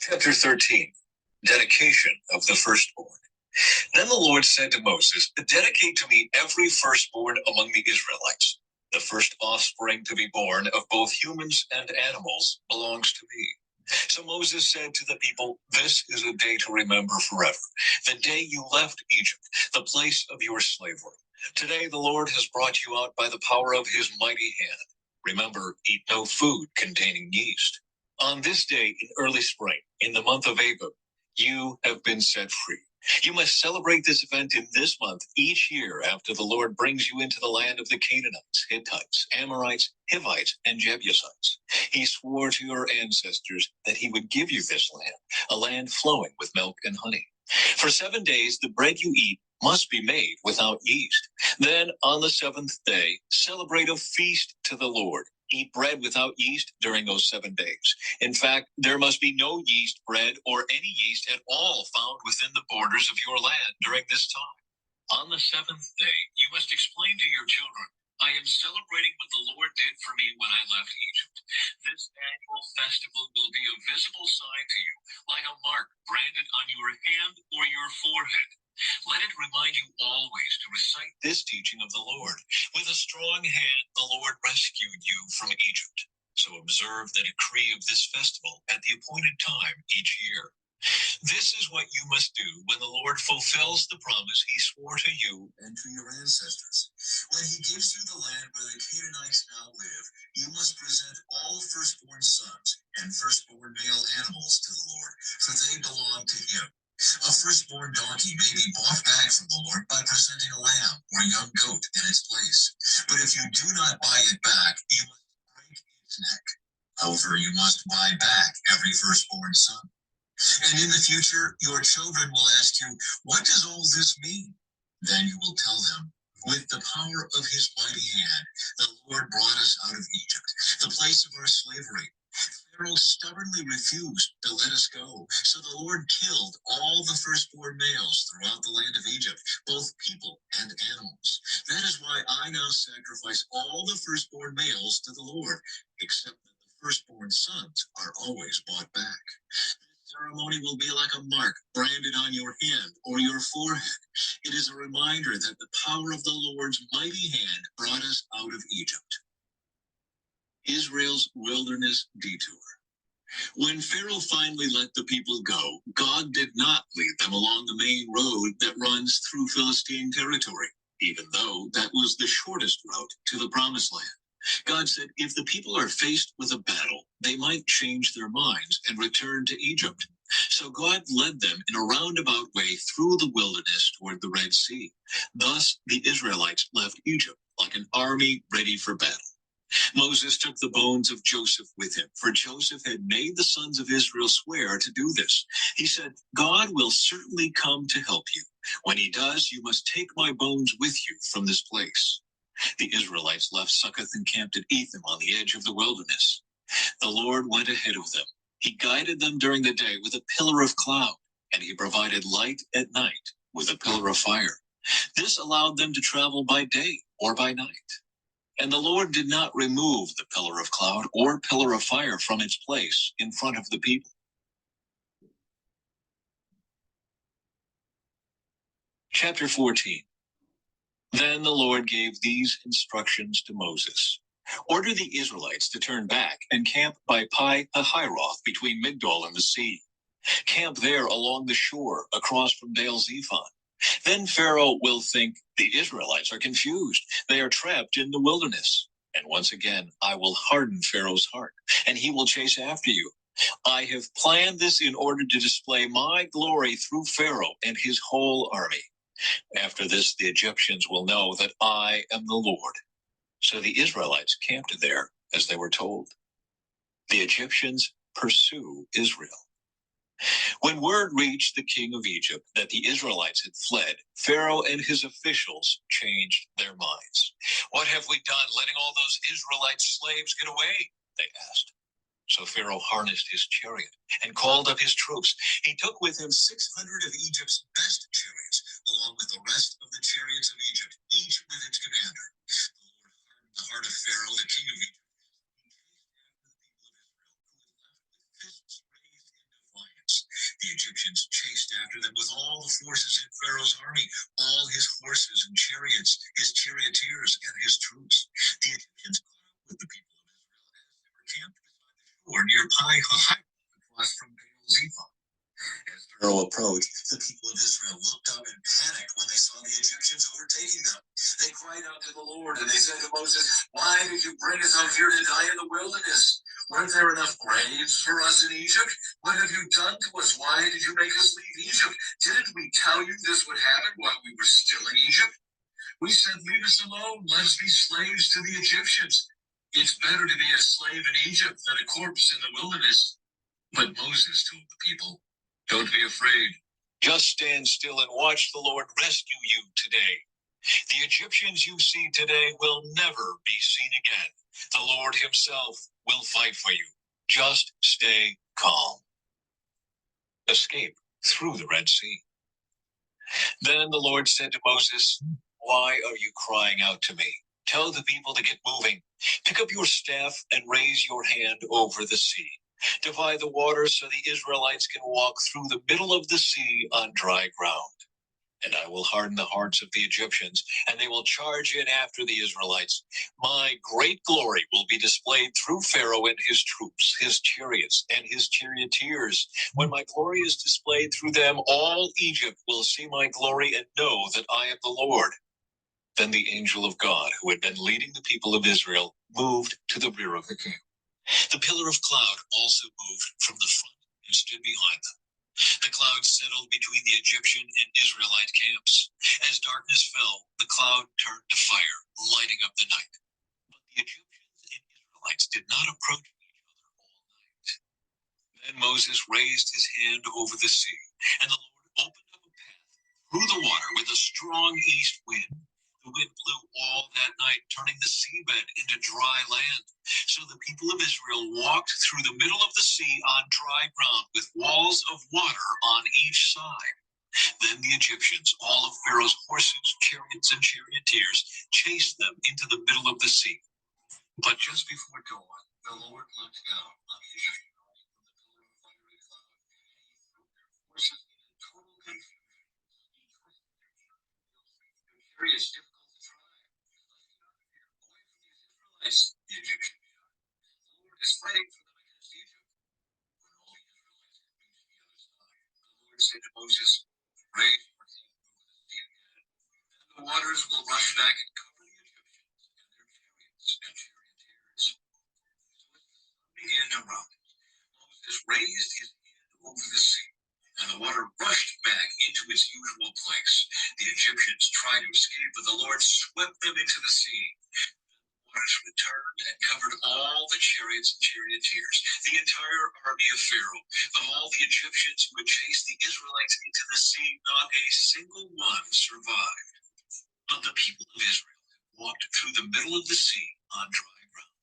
Chapter 13. Dedication of the firstborn. Then the Lord said to Moses, dedicate to me every firstborn among the Israelites. The first offspring to be born of both humans and animals belongs to me. So Moses said to the people, this is a day to remember forever, the day you left Egypt, the place of your slavery. Today the Lord has brought you out by the power of his mighty hand. Remember, eat no food containing yeast. On this day in early spring, in the month of Abib, you have been set free. You must celebrate this event in this month each year after the Lord brings you into the land of the Canaanites, Hittites, Amorites, Hivites, and Jebusites. He swore to your ancestors that he would give you this land, a land flowing with milk and honey. For 7 days, the bread you eat must be made without yeast. Then on the seventh day, celebrate a feast to the Lord. Eat bread without yeast during those 7 days. In fact, there must be no yeast bread or any yeast at all found within the borders of your land during this time. On the seventh day, you must explain to your children, I am celebrating what the Lord did for me when I left Egypt. This annual festival will be a visible sign to you, like a mark branded on your hand or your forehead. Let it remind you always to recite this teaching of the Lord. With a strong hand, the Lord rescued you from Egypt. So observe the decree of this festival at the appointed time each year. This is what you must do when the Lord fulfills the promise he swore to you and to your ancestors. When he gives you the land where the Canaanites now live, you must present all firstborn sons and firstborn male animals to the Lord, for they belong to him. A firstborn donkey may be bought back from the Lord by presenting a lamb or a young goat in its place. But if you do not buy it back, you must break its neck. However, you must buy back every firstborn son. And in the future, your children will ask you, what does all this mean? Then you will tell them, with the power of his mighty hand, the Lord brought us out of Egypt, the place of our slavery. Pharaoh stubbornly refused to let us go, so the Lord killed all the firstborn males throughout the land of Egypt, both people and animals. That is why I now sacrifice all the firstborn males to the Lord, except that the firstborn sons are always bought back. Ceremony will be like a mark branded on your hand or your forehead. It is a reminder that the power of the Lord's mighty hand brought us out of Egypt. Israel's wilderness detour. When Pharaoh finally let the people go, God did not lead them along the main road that runs through Philistine territory, even though that was the shortest route to the promised land. God said if the people are faced with a battle, they might change their minds and return to Egypt. So God led them in a roundabout way through the wilderness toward the Red Sea. Thus, the Israelites left Egypt like an army ready for battle. Moses took the bones of Joseph with him, for Joseph had made the sons of Israel swear to do this. He said, God will certainly come to help you. When he does, you must take my bones with you from this place. The Israelites left Succoth and camped at Etham on the edge of the wilderness. The Lord went ahead of them. He guided them during the day with a pillar of cloud, and he provided light at night with a pillar of fire. This allowed them to travel by day or by night. And the Lord did not remove the pillar of cloud or pillar of fire from its place in front of the people. Chapter 14. Then the Lord gave these instructions to Moses. Order the Israelites to turn back and camp by Pi-hahiroth between Migdol and the sea. Camp there along the shore across from Baal-zephon. Then Pharaoh will think the Israelites are confused. They are trapped in the wilderness. And once again, I will harden Pharaoh's heart, and he will chase after you. I have planned this in order to display my glory through Pharaoh and his whole army. After this, the Egyptians will know that I am the Lord. So the Israelites camped there as they were told. The Egyptians pursue Israel. When word reached the king of Egypt that the Israelites had fled, Pharaoh and his officials changed their minds. What have we done letting all those Israelite slaves get away? They asked. So Pharaoh harnessed his chariot and called up his troops. He took with him 600 of Egypt's best chariots, along with the rest of the chariots of Egypt, each with its commander. The Lord hardened the heart of Pharaoh, the king of Egypt. He chased after the people of Israel, who had left with fists raised in defiance. forces in Pharaoh's army, all his horses and chariots, his charioteers, and his troops. The Egyptians caught up with the people of Israel as they were camped beside the shore near Pi Hahiroth, across from Baal Zephon. As Pharaoh approached, the people of Israel looked up and panicked when they saw the Egyptians overtaking them. They cried out to the Lord, and they said to Moses, "Why did you bring us out here to die in the wilderness? Weren't there enough graves for us in Egypt? What have you done to us? Why did you make us leave Egypt? Didn't we tell you this would happen while we were still in Egypt? We said, leave us alone. Let us be slaves to the Egyptians. It's better to be a slave in Egypt than a corpse in the wilderness." But Moses told the people, "Don't be afraid. Just stand still and watch the Lord rescue you today. The Egyptians you see today will never be seen again. The Lord himself will fight for you. Just stay calm." Escape through the Red Sea. Then the Lord said to Moses, "Why are you crying out to me? Tell the people to get moving. Pick up your staff and raise your hand over the sea. Divide the waters so the Israelites can walk through the middle of the sea on dry ground. And I will harden the hearts of the Egyptians, and they will charge in after the Israelites. My great glory will be displayed through Pharaoh and his troops, his chariots, and his charioteers. When my glory is displayed through them, all Egypt will see my glory and know that I am the Lord." Then the angel of God, who had been leading the people of Israel, moved to the rear of the camp. The pillar of cloud also moved from the front and stood behind them. The cloud settled between the Egyptian and Israelite camps. As darkness fell, the cloud turned to fire, lighting up the night. But the Egyptians and Israelites did not approach each other all night. Then Moses raised his hand over the sea, and the Lord opened up a path through the water with a strong east wind. The wind blew all that night, turning the seabed into dry land. So the people of Israel walked through the middle of the sea on dry ground with walls of water on each side. Then the Egyptians, all of Pharaoh's horses, chariots, and charioteers, chased them into the middle of the sea. But just before dawn, the Lord looked down on the Egyptian army from the pillar of fiery cloud, and he threw their forces into total confusion. He twisted their chariots, difficult to drive. Away from these Israelites, the Egyptian shouted. "The Lord is fighting for them against Egypt." When all the Israelites had reached the other side, the Lord said to Moses, "Raise your hand over the sea again, and the waters will rush back and cover the Egyptians and their chariots and charioteers." So as the sun began to rise, Moses raised his hand over the sea, and the water rushed back into its usual place. The Egyptians tried to escape, but the Lord swept them into the sea. The waters returned and covered all the chariots and charioteers, the entire army of Pharaoh, all the Egyptians who had chased the Israelites into the sea. Not a single one survived. But the people of Israel walked through the middle of the sea on dry ground,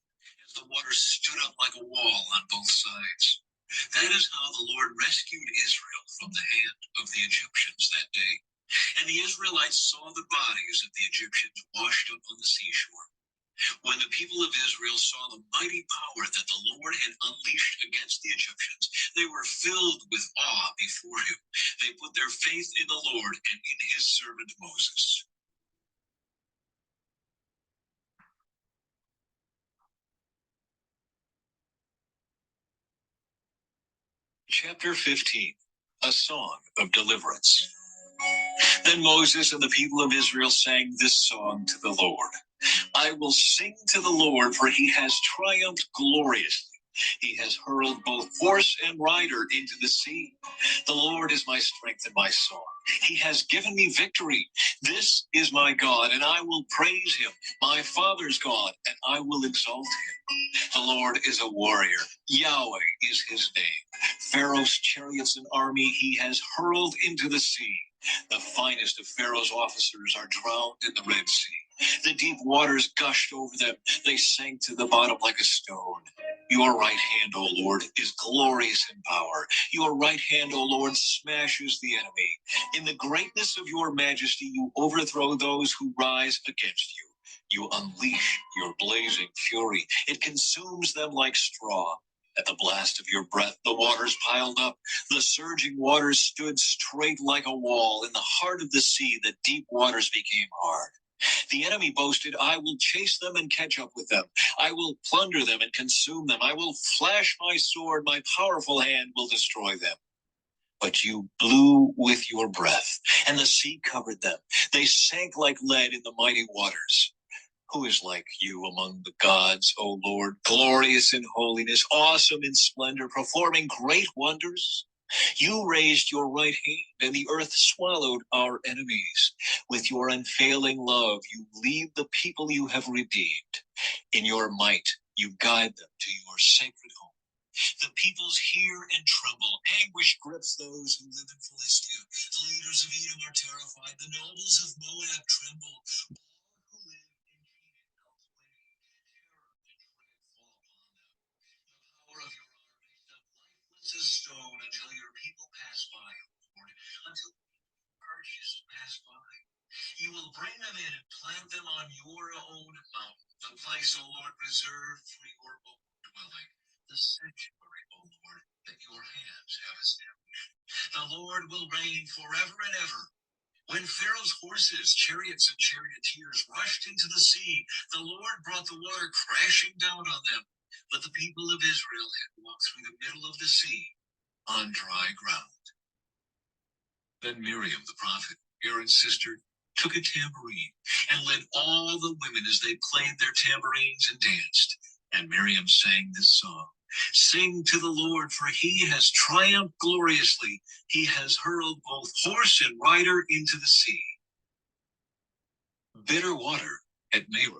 as the waters stood up like a wall on both sides. That is how the Lord rescued Israel from the hand of the Egyptians that day. And the Israelites saw the bodies of the Egyptians washed up on the seashore. When the people of Israel saw the mighty power that the Lord had unleashed against the Egyptians, they were filled with awe before him. They put their faith in the Lord and in his servant Moses. Chapter 15, a song of deliverance. Then Moses and the people of Israel sang this song to the Lord. "I will sing to the Lord, for he has triumphed gloriously. He has hurled both horse and rider into the sea. The Lord is my strength and my song. He has given me victory. This is my God, and I will praise him, my father's God, and I will exalt him. The Lord is a warrior. Yahweh is his name. Pharaoh's chariots and army he has hurled into the sea. The finest of Pharaoh's officers are drowned in the Red Sea. The deep waters gushed over them. They sank to the bottom like a stone. Your right hand, O Lord, is glorious in power. Your right hand, O Lord, smashes the enemy. In the greatness of your majesty, you overthrow those who rise against you. You unleash your blazing fury. It consumes them like straw. At the blast of your breath, the waters piled up. The surging waters stood straight like a wall. In the heart of the sea, the deep waters became hard. The enemy boasted, I will chase them and catch up with them. I will plunder them and consume them. I will flash my sword. My powerful hand will destroy them. But you blew with your breath, and the sea covered them. They sank like lead in the mighty waters. Who is like you among the gods, O Lord, glorious in holiness, awesome in splendor, performing great wonders? You raised your right hand, and the earth swallowed our enemies. With your unfailing love, you lead the people you have redeemed. In your might, you guide them to your sacred home. The peoples hear and tremble. Anguish grips those who live in Philistia. The leaders of Edom are terrified. The nobles of Moab tremble. All who live in Canaan melt away. Terror and dread fall upon them. The power of your arm makes them lifeless as stone until your people pass by, O Lord, until arches pass by. You will bring them in and plant them on your own mountain, the place, O Lord, reserved for your own dwelling, the sanctuary, O Lord, that your hands have established. The Lord will reign forever and ever. When Pharaoh's horses, chariots, and charioteers rushed into the sea, the Lord brought the water crashing down on them. But the people of Israel had walked through the middle of the sea on dry ground. Then Miriam the prophet, Aaron's sister, took a tambourine and led all the women as they played their tambourines and danced. And Miriam sang this song. Sing to the Lord, for he has triumphed gloriously. He has hurled both horse and rider into the sea. Bitter water at Meribah.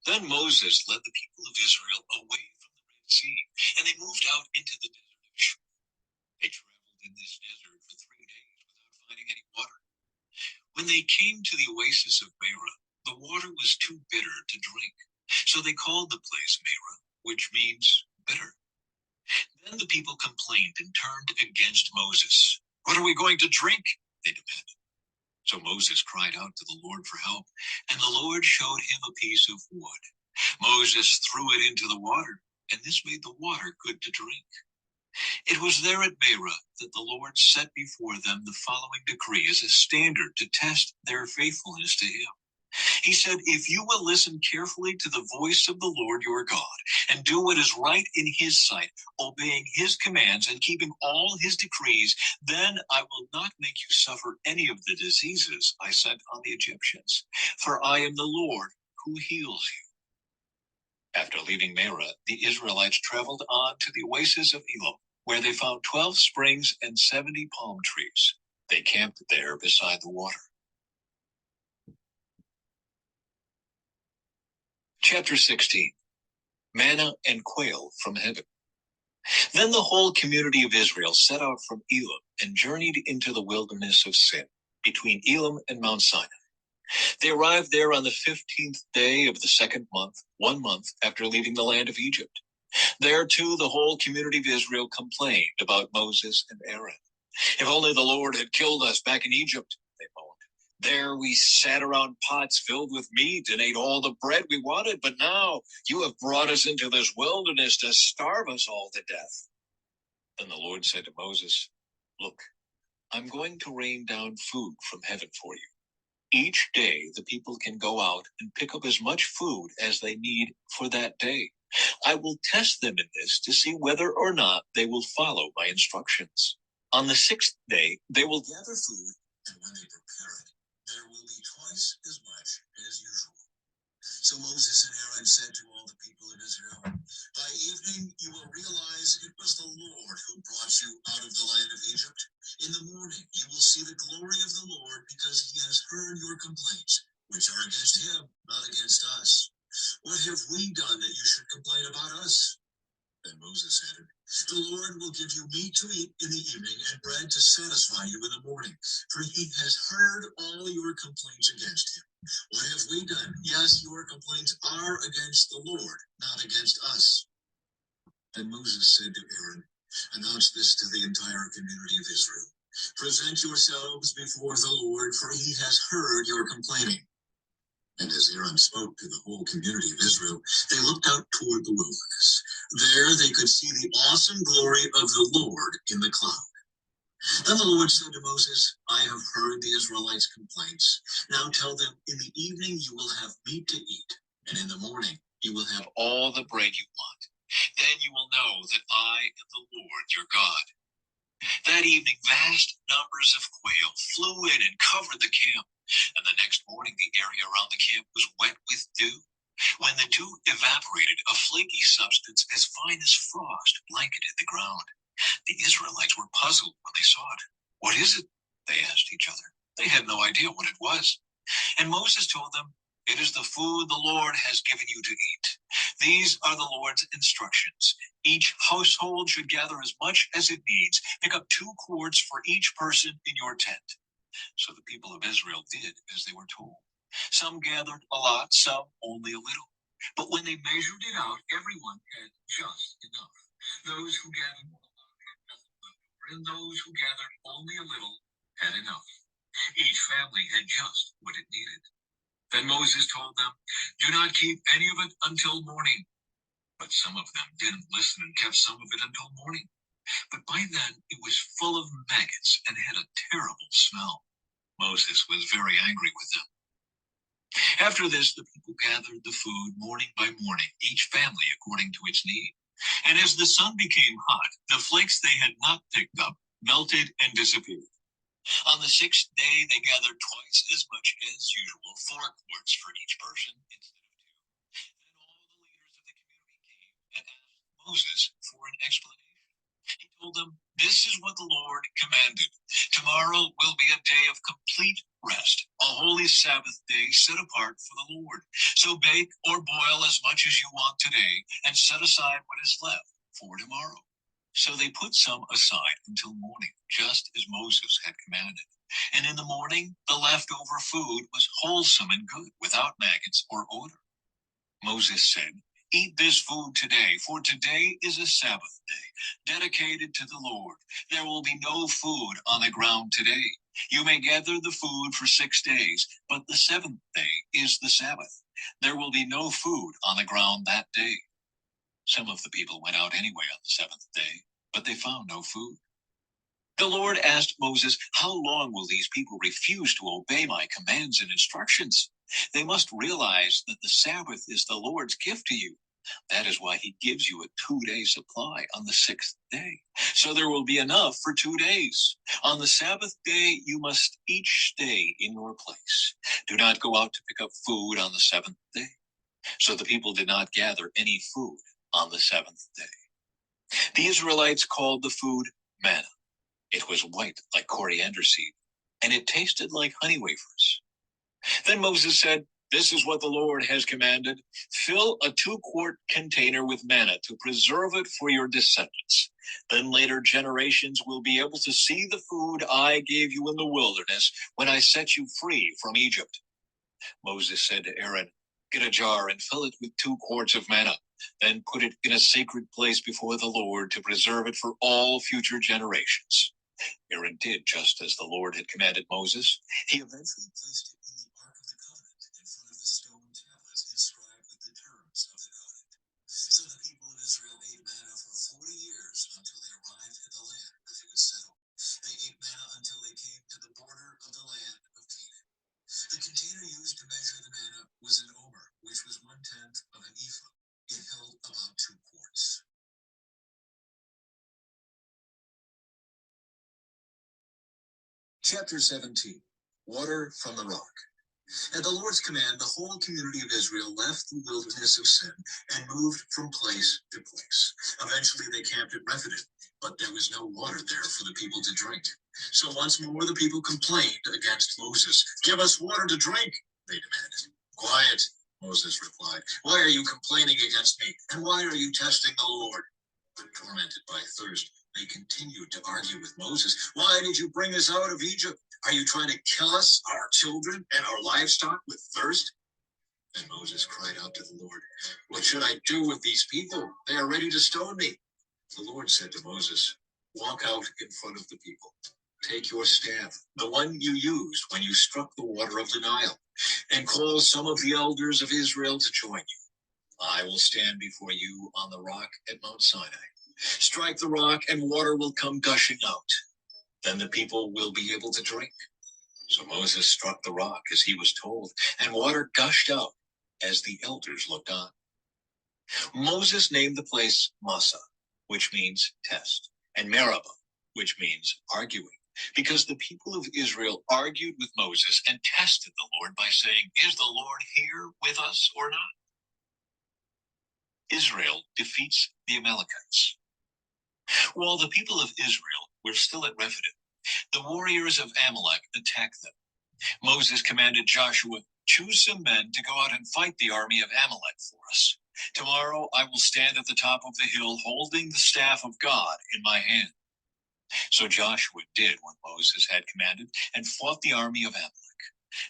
Then Moses led the people of Israel away from the Red Sea, and they moved out into the desert of Shur. They traveled in this desert for 3 days without finding any water. When they came to the oasis of Meribah, the water was too bitter to drink. So they called the place Meribah, which means bitter. Then the people complained and turned against Moses. What are we going to drink? They demanded. So Moses cried out to the Lord for help, and the Lord showed him a piece of wood. Moses threw it into the water, and this made the water good to drink. It was there at Meribah that the Lord set before them the following decree as a standard to test their faithfulness to him. He said, if you will listen carefully to the voice of the Lord your God and do what is right in his sight, obeying his commands and keeping all his decrees, then I will not make you suffer any of the diseases I sent on the Egyptians, for I am the Lord who heals you. After leaving Meribah, the Israelites traveled on to the oasis of Elim, where they found 12 springs and 70 palm trees. They camped there beside the water. Chapter 16. Manna and quail from heaven. Then the whole community of Israel set out from Elim and journeyed into the wilderness of Sin, between Elim and Mount Sinai. They arrived there on the 15th day of the second month, 1 month after leaving the land of Egypt. There too the whole community of Israel complained about Moses and Aaron. If only the Lord had killed us back in Egypt, they moaned. There we sat around pots filled with meat and ate all the bread we wanted, but now you have brought us into this wilderness to starve us all to death. Then the Lord said to Moses, look, I'm going to rain down food from heaven for you. Each day the people can go out and pick up as much food as they need for that day. I will test them in this to see whether or not they will follow my instructions. On the 6th day, they will gather food, and when they prepare it, there will be twice as much as usual. So Moses and Aaron said to all the people of Israel, by evening you will realize it was the Lord who brought you out of the land of Egypt. In the morning you will see the glory of the Lord, because he has heard your complaints, which are against him, not against us. What have we done that you should complain about us? Then Moses added, the Lord will give you meat to eat in the evening and bread to satisfy you in the morning, for he has heard all your complaints against him. What have we done? Yes, your complaints are against the Lord, not against us. Then Moses said to Aaron, announce this to the entire community of Israel. Present yourselves before the Lord, for he has heard your complaining. And as Aaron spoke to the whole community of Israel, they looked out toward the wilderness. There they could see the awesome glory of the Lord in the cloud. Then the Lord said to Moses, I have heard the Israelites' complaints. Now tell them, in the evening you will have meat to eat, and in the morning you will have all the bread you want. Then you will know that I am the Lord your God. That evening, vast numbers of quail flew in and covered the camp, and the next morning the area around the camp was wet with dew. When the dew evaporated, a flaky substance as fine as frost blanketed the ground. The Israelites were puzzled when they saw it. What is it? They asked each other. They had no idea what it was. And Moses told them, it is the food the Lord has given you to eat. These are the Lord's instructions. Each household should gather as much as it needs. Pick up 2 quarts for each person in your tent. So the people of Israel did as they were told. Some gathered a lot, some only a little. But when they measured it out, everyone had just enough. Those who gathered a lot had nothing left over, and those who gathered only a little had enough. Each family had just what it needed. Then Moses told them, do not keep any of it until morning. But some of them didn't listen and kept some of it until morning. But by then it was full of maggots and had a terrible smell. Moses was very angry with them. After this, the people gathered the food morning by morning, each family according to its need. And as the sun became hot, the flakes they had not picked up melted and disappeared. On the 6th day, they gathered twice as much as usual, 4 quarts for each person instead of 2. Then all the leaders of the community came and asked Moses for an explanation. He told them, this is what the Lord commanded. Tomorrow will be a day of complete rest, a holy Sabbath day set apart for the Lord. So bake or boil as much as you want today and set aside what is left for tomorrow. So they put some aside until morning, just as Moses had commanded. And in the morning, the leftover food was wholesome and good, without maggots or odor. Moses said, eat this food today, for today is a Sabbath day, dedicated to the Lord. There will be no food on the ground today. You may gather the food for 6 days, but the 7th day is the Sabbath. There will be no food on the ground that day. Some of the people went out anyway on the 7th day, but they found no food. The Lord asked Moses, how long will these people refuse to obey my commands and instructions? They must realize that the Sabbath is the Lord's gift to you. That is why he gives you a 2-day supply on the 6th day. So there will be enough for 2 days. On the Sabbath day, you must each stay in your place. Do not go out to pick up food on the 7th day. So the people did not gather any food on the 7th day. The Israelites called the food manna. It was white like coriander seed, and it tasted like honey wafers. Then Moses said, this is what the Lord has commanded. Fill a 2-quart container with manna to preserve it for your descendants. Then later generations will be able to see the food I gave you in the wilderness when I set you free from Egypt. Moses said to Aaron, get a jar and fill it with 2 quarts of manna. Then put it in a sacred place before the Lord to preserve it for all future generations. Aaron did just as the Lord had commanded Moses. He eventually placed it in the Ark of the Covenant in front of the stone tablets inscribed with the terms of the covenant. So the people of Israel ate manna for 40 years until they arrived at the land where they would settle. They ate manna until they came to the border of the land of Canaan. The container used to measure the manna was an omer, which was 1/10 of an ephah. It held about 2 quarts. Chapter 17. Water from the rock. At the Lord's command, the whole community of Israel left the wilderness of Sin and moved from place to place. Eventually they camped at Rephidim, but there was no water there for the people to drink. So once more the people complained against Moses. Give us water to drink, they demanded. Quiet, Moses replied. Why are you complaining against me? And why are you testing the Lord? But tormented by thirst, they continued to argue with Moses. Why did you bring us out of Egypt? Are you trying to kill us, our children, and our livestock with thirst? Then Moses cried out to the Lord, what should I do with these people? They are ready to stone me. The Lord said to Moses, walk out in front of the people. Take your staff, the one you used when you struck the water of the Nile, and call some of the elders of Israel to join you. I will stand before you on the rock at Mount Sinai. Strike the rock, and water will come gushing out. Then the people will be able to drink. So Moses struck the rock as he was told, and water gushed out as the elders looked on. Moses named the place Massah, which means test, and Meribah, which means arguing, because the people of Israel argued with Moses and tested the Lord by saying, "Is the Lord here with us or not?" Israel defeats the Amalekites. While the people of Israel were still at Rephidim, the warriors of Amalek attacked them. Moses commanded Joshua, "Choose some men to go out and fight the army of Amalek for us. Tomorrow I will stand at the top of the hill holding the staff of God in my hand." So Joshua did what Moses had commanded and fought the army of Amalek.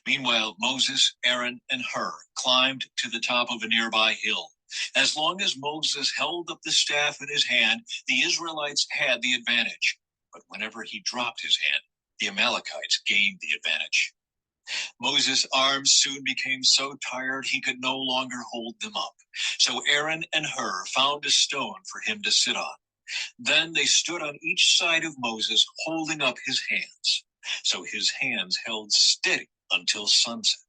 Meanwhile, Moses, Aaron, and Hur climbed to the top of a nearby hill. As long as Moses held up the staff in his hand, the Israelites had the advantage. But whenever he dropped his hand, the Amalekites gained the advantage. Moses' arms soon became so tired he could no longer hold them up. So Aaron and Hur found a stone for him to sit on. Then they stood on each side of Moses, holding up his hands. So his hands held steady until sunset.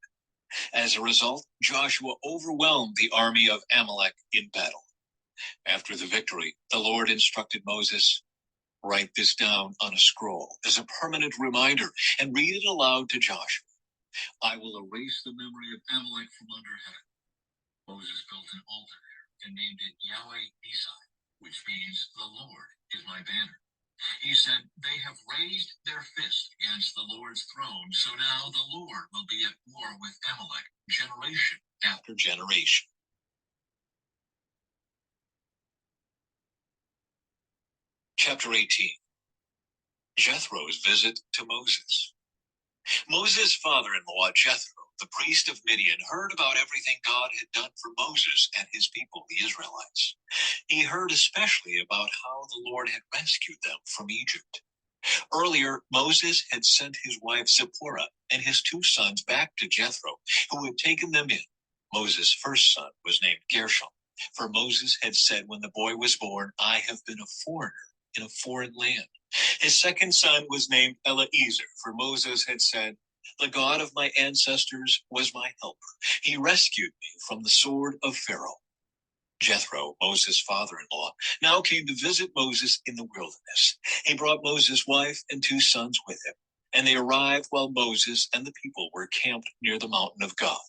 As a result, Joshua overwhelmed the army of Amalek in battle. After the victory, the Lord instructed Moses, "Write this down on a scroll as a permanent reminder and read it aloud to Joshua. I will erase the memory of Amalek from under heaven." Moses built an altar there and named it Yahweh Nissi, which means "the Lord is my banner." He said, "They have raised their fist against the Lord's throne, so now the Lord will be at war with Amalek, generation after generation." Chapter 18. Jethro's visit to Moses. Moses' father-in-law, Jethro, the priest of Midian, heard about everything God had done for Moses and his people, the Israelites. He heard especially about how the Lord had rescued them from Egypt. Earlier, Moses had sent his wife Zipporah and his 2 sons back to Jethro, who had taken them in. Moses' first son was named Gershom, for Moses had said when the boy was born, "I have been a foreigner in a foreign land." His second son was named Eleazar, for Moses had said, "The God of my ancestors was my helper. He rescued me from the sword of Pharaoh." Jethro, Moses' father-in-law, now came to visit Moses in the wilderness. He brought Moses' wife and 2 sons with him, and they arrived while Moses and the people were camped near the mountain of God.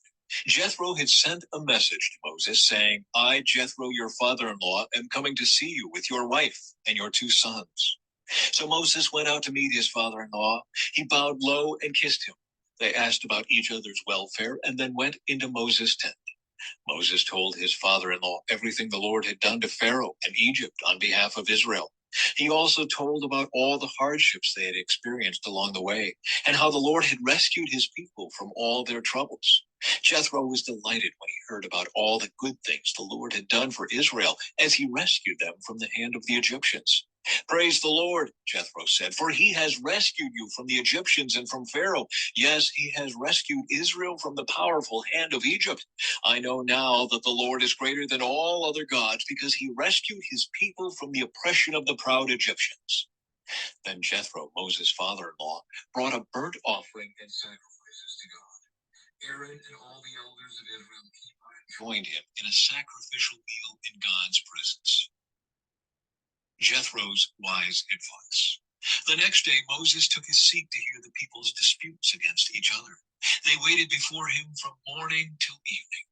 Jethro had sent a message to Moses saying, "I, Jethro, your father-in-law, am coming to see you with your wife and your 2 sons." So Moses went out to meet his father-in-law. He bowed low and kissed him. They asked about each other's welfare and then went into Moses' tent. Moses told his father-in-law everything the Lord had done to Pharaoh and Egypt on behalf of Israel. He also told about all the hardships they had experienced along the way and how the Lord had rescued his people from all their troubles. Jethro was delighted when he heard about all the good things the Lord had done for Israel as he rescued them from the hand of the Egyptians. "Praise the Lord," Jethro said, "for he has rescued you from the Egyptians and from Pharaoh. Yes, he has rescued Israel from the powerful hand of Egypt. I know now that the Lord is greater than all other gods because he rescued his people from the oppression of the proud Egyptians." Then Jethro, Moses' father-in-law, brought a burnt offering and sacrifices to God. Aaron and all the elders of Israel came out and joined him in a sacrificial meal in God's presence. Jethro's wise advice. The next day, Moses took his seat to hear the people's disputes against each other. They waited before him from morning till evening.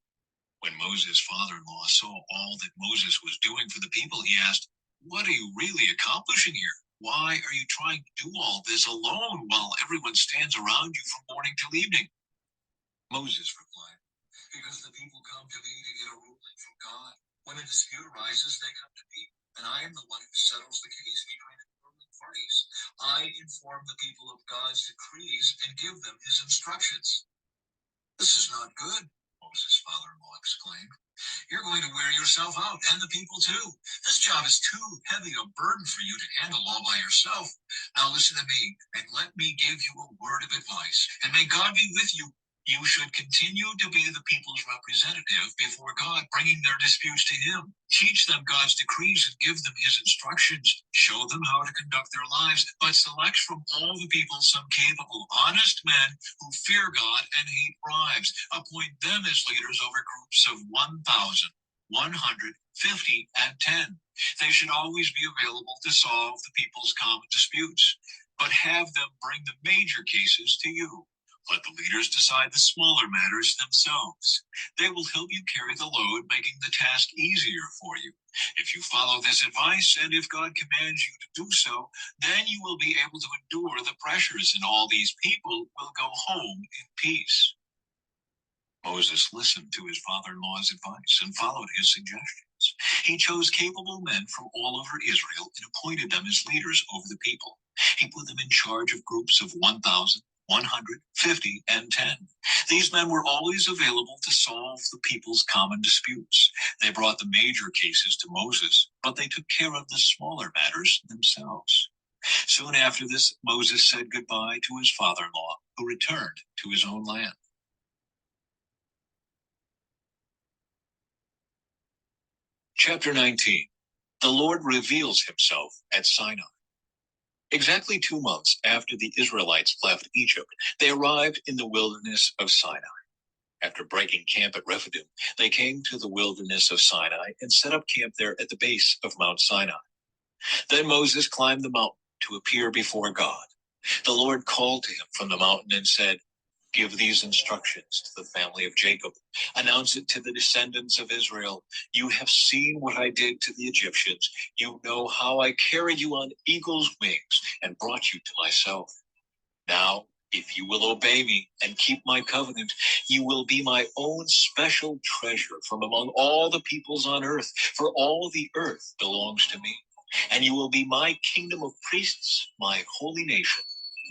When Moses' father-in-law saw all that Moses was doing for the people, he asked, "What are you really accomplishing here? Why are you trying to do all this alone while everyone stands around you from morning till evening?" Moses replied, "Because the people come to me to get a ruling from God. When a dispute arises, they come to me, and I am the one who settles the case between the ruling parties. I inform the people of God's decrees and give them his instructions." "This is not good," Moses' father-in-law exclaimed. "You're going to wear yourself out, and the people too. This job is too heavy a burden for you to handle all by yourself. Now listen to me, and let me give you a word of advice, and may God be with you. You should continue to be the people's representative before God, bringing their disputes to him. Teach them God's decrees and give them his instructions. Show them how to conduct their lives, but select from all the people some capable, honest men who fear God and hate bribes. Appoint them as leaders over groups of 1,000, 150, and 10. They should always be available to solve the people's common disputes, but have them bring the major cases to you. Let the leaders decide the smaller matters themselves. They will help you carry the load, making the task easier for you. If you follow this advice, and if God commands you to do so, then you will be able to endure the pressures, and all these people will go home in peace. Moses listened to his father-in-law's advice and followed his suggestions. He chose capable men from all over Israel and appointed them as leaders over the people. He put them in charge of groups of 1,000, 150, and 10. These men were always available to solve the people's common disputes. They brought the major cases to Moses, but they took care of the smaller matters themselves. Soon after this, Moses said goodbye to his father-in-law, who returned to his own land. Chapter 19. The Lord reveals himself at Sinai. Exactly 2 months after the Israelites left Egypt, they arrived in the wilderness of Sinai. After breaking camp at Rephidim, they came to the wilderness of Sinai and set up camp there at the base of Mount Sinai. Then Moses climbed the mountain to appear before God. The Lord called to him from the mountain and said, "Give these instructions to the family of Jacob. Announce it to the descendants of Israel. You have seen what I did to the Egyptians. You know how I carried you on eagle's wings and brought you to myself. Now, if you will obey me and keep my covenant, you will be my own special treasure from among all the peoples on earth, for all the earth belongs to me. And you will be my kingdom of priests, my holy nation.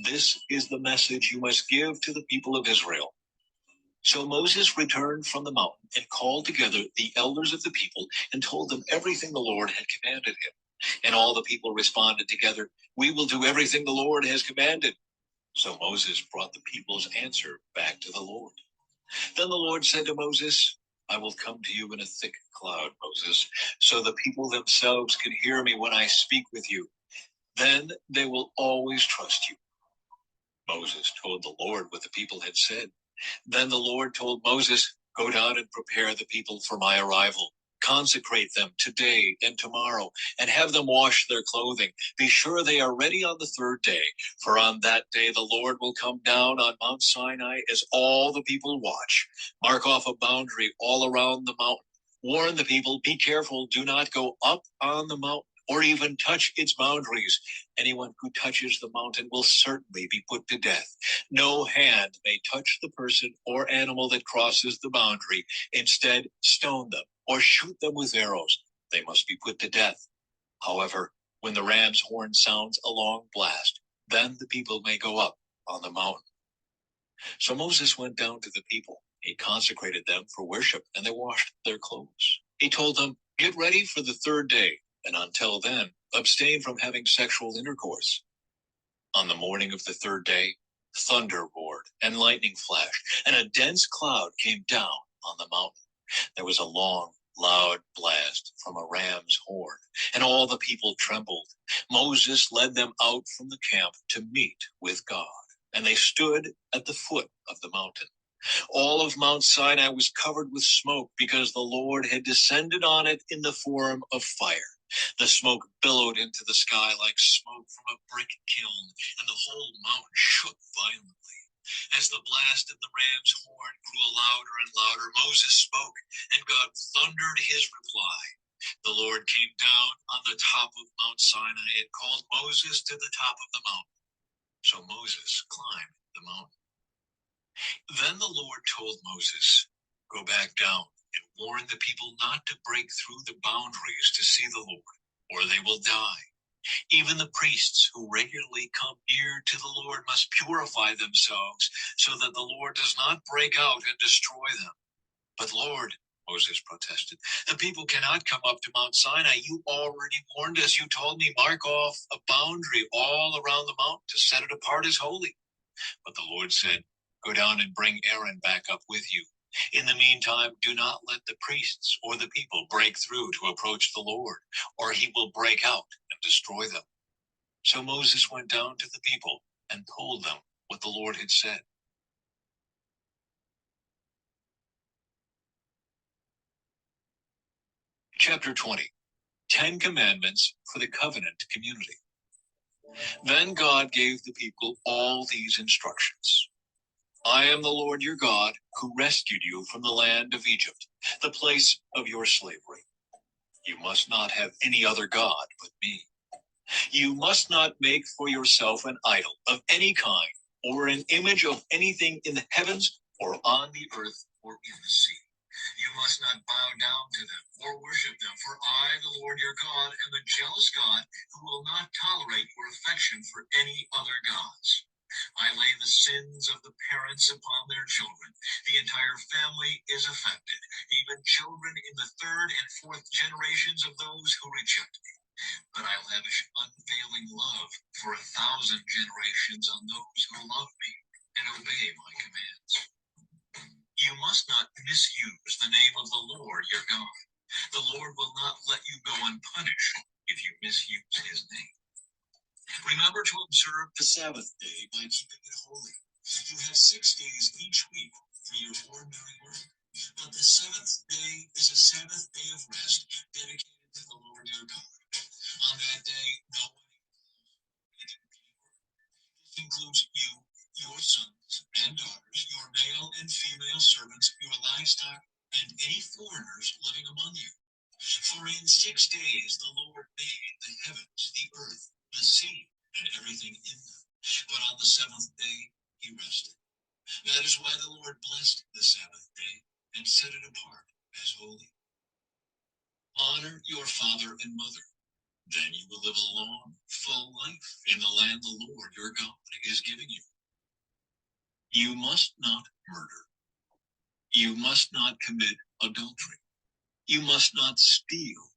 This is the message you must give to the people of Israel." So Moses returned from the mountain and called together the elders of the people and told them everything the Lord had commanded him. And all the people responded together, "We will do everything the Lord has commanded." So Moses brought the people's answer back to the Lord. Then the Lord said to Moses, "I will come to you in a thick cloud, Moses, so the people themselves can hear me when I speak with you. Then they will always trust you." Moses told the Lord what the people had said. Then the Lord told Moses, "Go down and prepare the people for my arrival. Consecrate them today and tomorrow, and have them wash their clothing. Be sure they are ready on the 3rd day, for on that day the Lord will come down on Mount Sinai as all the people watch. Mark off a boundary all around the mountain. Warn the people, be careful, do not go up on the mountain or even touch its boundaries. Anyone who touches the mountain will certainly be put to death. No hand may touch the person or animal that crosses the boundary. Instead, stone them or shoot them with arrows. They must be put to death. However, when the ram's horn sounds a long blast, then the people may go up on the mountain." So Moses went down to the people. He consecrated them for worship, and they washed their clothes. He told them, "Get ready for the 3rd day, and until then, abstain from having sexual intercourse." On the morning of the 3rd day, thunder roared and lightning flashed, and a dense cloud came down on the mountain. There was a long, loud blast from a ram's horn, and all the people trembled. Moses led them out from the camp to meet with God, and they stood at the foot of the mountain. All of Mount Sinai was covered with smoke because the Lord had descended on it in the form of fire. The smoke billowed into the sky like smoke from a brick kiln, and the whole mountain shook violently. As the blast of the ram's horn grew louder and louder, Moses spoke, and God thundered his reply. The Lord came down on the top of Mount Sinai and called Moses to the top of the mountain. So Moses climbed the mountain. Then the Lord told Moses, "Go back down and warn the people not to break through the boundaries to see the Lord, or they will die. Even the priests who regularly come near to the Lord must purify themselves so that the Lord does not break out and destroy them." "But Lord," Moses protested, "the people cannot come up to Mount Sinai. You already warned us. You told me mark off a boundary all around the mountain to set it apart as holy." But the Lord said, Go down and bring Aaron back up with you. In the meantime, do not let the priests or the people break through to approach the Lord, or he will break out and destroy them." So Moses went down to the people and told them what the Lord had said. Chapter 20. 10 Commandments for the Covenant Community. Then God gave the people all these instructions. "I am the Lord your God, who rescued you from the land of Egypt, the place of your slavery. You must not have any other God but me. You must not make for yourself an idol of any kind, or an image of anything in the heavens, or on the earth, or in the sea. You must not bow down to them or worship them, for I, the Lord your God, am a jealous God who will not tolerate your affection for any other gods. I lay the sins of the parents upon their children. The entire family is affected, even children in the third and fourth generations of those who reject me. But I lavish unfailing love for 1,000 generations on those who love me and obey my commands. You must not misuse the name of the Lord your God. The Lord will not let you go unpunished if you misuse his name. Remember to observe the Sabbath day by keeping it holy. You have 6 days each week for your ordinary work, but the seventh day is a Sabbath day of rest dedicated to the Lord your God. On that day, no one includes you, your sons and daughters, your male and female servants, your livestock, and any foreigners living among you. For in 6 days the Lord made the heavens, the earth, the sea, and everything in them. But on the seventh day he rested. That is why the Lord blessed the Sabbath day and set it apart as holy. Honor your father and mother. Then you will live a long, full life in the land the Lord your God is giving you. You must not murder. You must not commit adultery. You must not steal.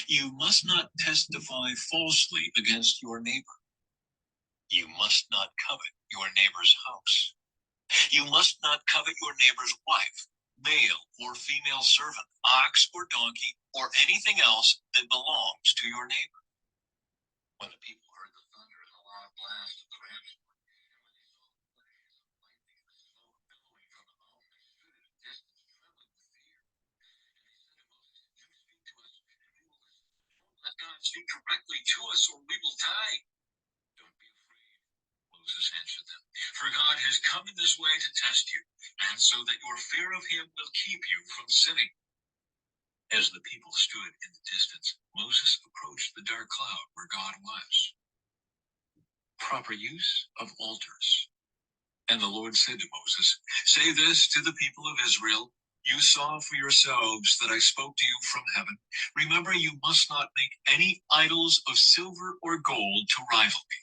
You must not testify falsely against your neighbor. You must not covet your neighbor's house. You must not covet your neighbor's wife, male or female servant, ox or donkey, or anything else that belongs to your neighbor." When the people heard the thunder and the loud blast of the ram's horn, and when they saw the lightning and the smoke billowing from the mountain, they stood at a distance, trembling with fear. And they said to Moses, "You speak to us, and we will listen. Don't let God speak directly to us, or we will die." "Don't be afraid," Moses answered them, "for God has come in this way to test you, and so that your fear of him will keep you from sinning." As the people stood in the distance, Moses approached the dark cloud where God was. Proper use of altars. And the Lord said to Moses, "Say this to the people of Israel: You saw for yourselves that I spoke to you from heaven. Remember, you must not make any idols of silver or gold to rival me.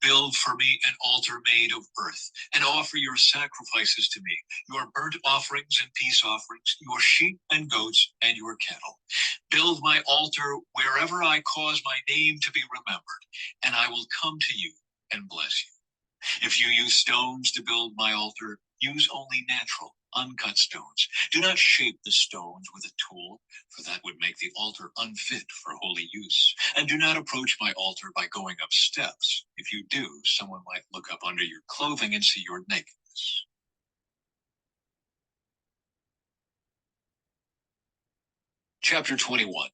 Build for me an altar made of earth, and offer your sacrifices to me, your burnt offerings and peace offerings, your sheep and goats, and your cattle. Build my altar wherever I cause my name to be remembered, and I will come to you and bless you. If you use stones to build my altar, use only natural, uncut stones. Do not shape the stones with a tool, for that would make the altar unfit for holy use. And do not approach my altar by going up steps. If you do, someone might look up under your clothing and see your nakedness." Chapter 21.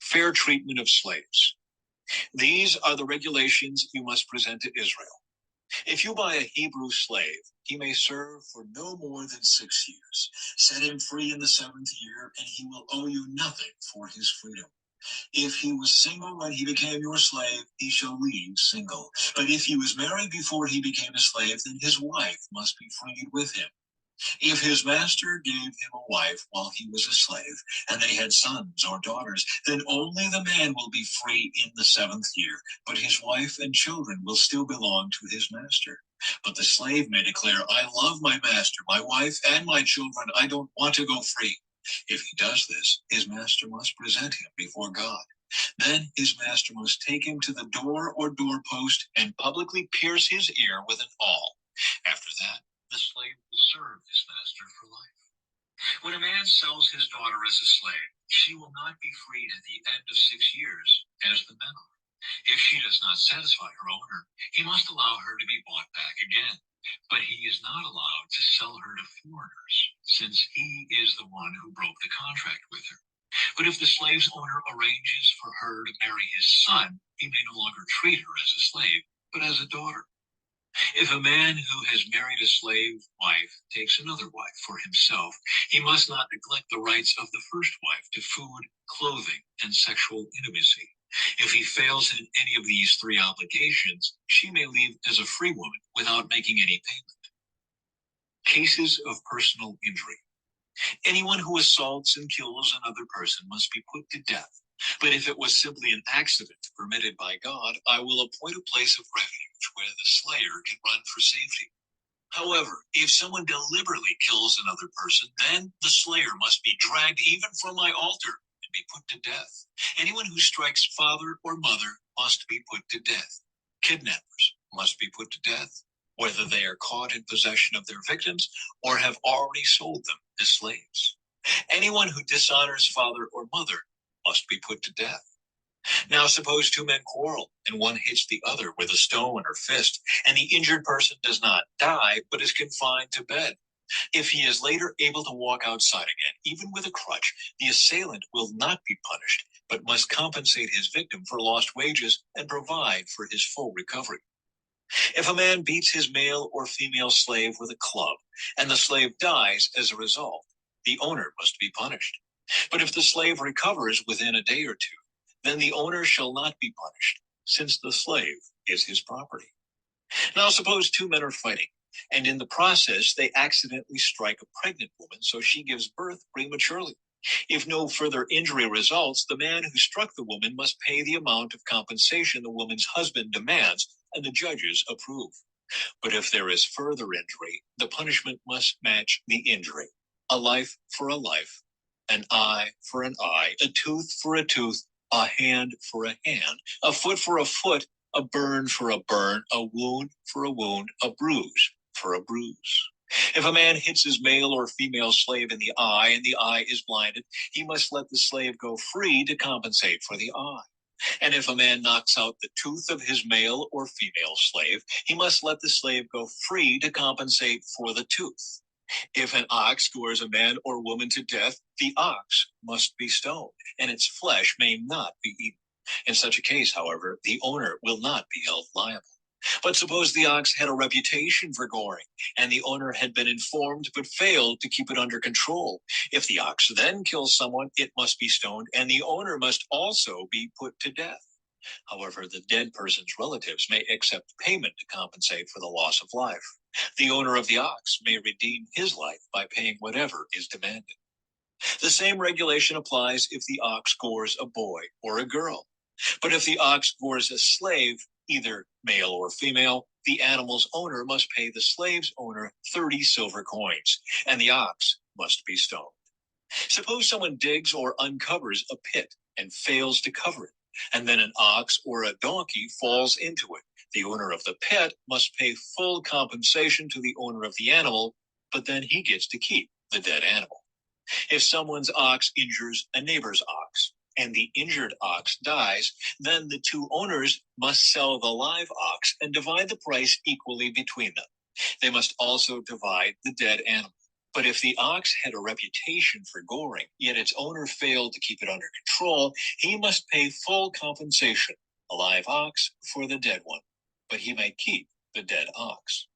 Fair treatment of slaves. These are the regulations you must present to Israel. If you buy a Hebrew slave, he may serve for no more than 6 years. Set him free in the 7th year, and he will owe you nothing for his freedom. If he was single when he became your slave, he shall leave single. But if he was married before he became a slave, then his wife must be freed with him. If his master gave him a wife while he was a slave, and they had sons or daughters, then only the man will be free in the 7th year, but his wife and children will still belong to his master. But the slave may declare, "I love my master, my wife, and my children. I don't want to go free." If he does this, his master must present him before God. Then his master must take him to the door or doorpost and publicly pierce his ear with an awl. After that, the slave will serve his master for life. When a man sells his daughter as a slave, she will not be freed at the end of 6 years, as the men are. If she does not satisfy her owner, he must allow her to be bought back again. But he is not allowed to sell her to foreigners, since he is the one who broke the contract with her. But if the slave's owner arranges for her to marry his son, he may no longer treat her as a slave, but as a daughter. If a man who has married a slave wife takes another wife for himself, he must not neglect the rights of the first wife to food, clothing, and sexual intimacy. If he fails in any of these three obligations, she may leave as a free woman without making any payment. Cases of personal injury. Anyone who assaults and kills another person must be put to death. But if it was simply an accident permitted by God, I will appoint a place of refuge where the slayer can run for safety. However, if someone deliberately kills another person, then the slayer must be dragged even from my altar and be put to death. Anyone who strikes father or mother must be put to death. Kidnappers must be put to death, whether they are caught in possession of their victims or have already sold them as slaves. Anyone who dishonors father or mother must be put to death. Now suppose two men quarrel, and one hits the other with a stone or fist, and the injured person does not die, but is confined to bed. If he is later able to walk outside again, even with a crutch, the assailant will not be punished, but must compensate his victim for lost wages and provide for his full recovery. If a man beats his male or female slave with a club, and the slave dies as a result, the owner must be punished. But if the slave recovers within a day or two, then the owner shall not be punished, since the slave is his property. Now suppose two men are fighting, and in the process they accidentally strike a pregnant woman, so she gives birth prematurely. If no further injury results, the man who struck the woman must pay the amount of compensation the woman's husband demands, and the judges approve. But if there is further injury, the punishment must match the injury. A life for a life, an eye for an eye, a tooth for a tooth, a hand for a hand, a foot for a foot, a burn for a burn, a wound for a wound, a bruise for a bruise. If a man hits his male or female slave in the eye and the eye is blinded, he must let the slave go free to compensate for the eye. And if a man knocks out the tooth of his male or female slave, he must let the slave go free to compensate for the tooth. If an ox gores a man or woman to death, the ox must be stoned, and its flesh may not be eaten. In such a case, however, the owner will not be held liable. But suppose the ox had a reputation for goring, and the owner had been informed but failed to keep it under control. If the ox then kills someone, it must be stoned, and the owner must also be put to death. However, the dead person's relatives may accept payment to compensate for the loss of life. The owner of the ox may redeem his life by paying whatever is demanded. The same regulation applies if the ox gores a boy or a girl. But if the ox gores a slave, either male or female, the animal's owner must pay the slave's owner 30 silver coins, and the ox must be stoned. Suppose someone digs or uncovers a pit and fails to cover it, and then an ox or a donkey falls into it. The owner of the pit must pay full compensation to the owner of the animal, but then he gets to keep the dead animal. If someone's ox injures a neighbor's ox, and the injured ox dies, then the two owners must sell the live ox and divide the price equally between them. They must also divide the dead animal. But if the ox had a reputation for goring, yet its owner failed to keep it under control, he must pay full compensation, a live ox for the dead one, but he may keep the dead ox.